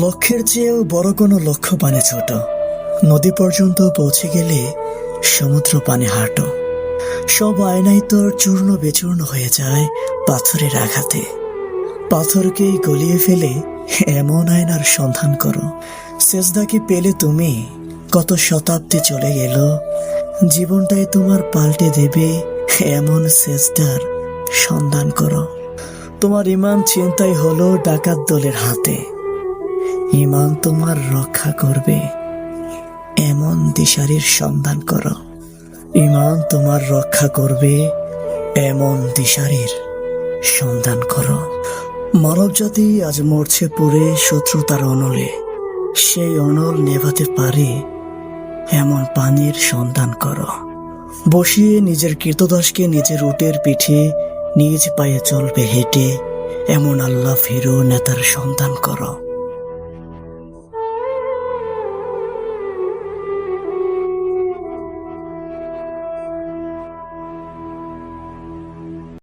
লক্ষ্যের চেয়েও বড় কোনো লক্ষ্য পানে ছোট। নদী পর্যন্ত পৌঁছে গেলে সমুদ্র পানে হাঁটো। সব আয়নাই তোর চূর্ণ বিচূর্ণ হয়ে যায় পাথরের আঘাতে। পাথরকেই গলিয়ে ফেলে এমন আয়নার সন্ধান করো। সেজদাকে পেলে তুমি, কত শতাব্দী চলে গেল, জীবনটাই তোমার পাল্টে দেবে এমন সেজদার সন্ধান করো। তোমার ইমান চিন্তাই হলো ডাকাত দলের হাতে, ইমান তোমার রক্ষা করবে এমন দিশারির সন্ধান করো। ইমান তোমার রক্ষা করবে এমন দিশারির সন্ধান করো। মানব জাতি আজ মরছে পড়ে শত্রুতার অনলে, সেই অনল নেভাতে পারে এমন পানির সন্ধান করো। বসিয়ে নিজের কৃতদাসকে নিজের উটের পিঠে নিজ পায়ে চলবে হেঁটে এমন আল্লাহ ফিরো নেতার সন্ধান করো।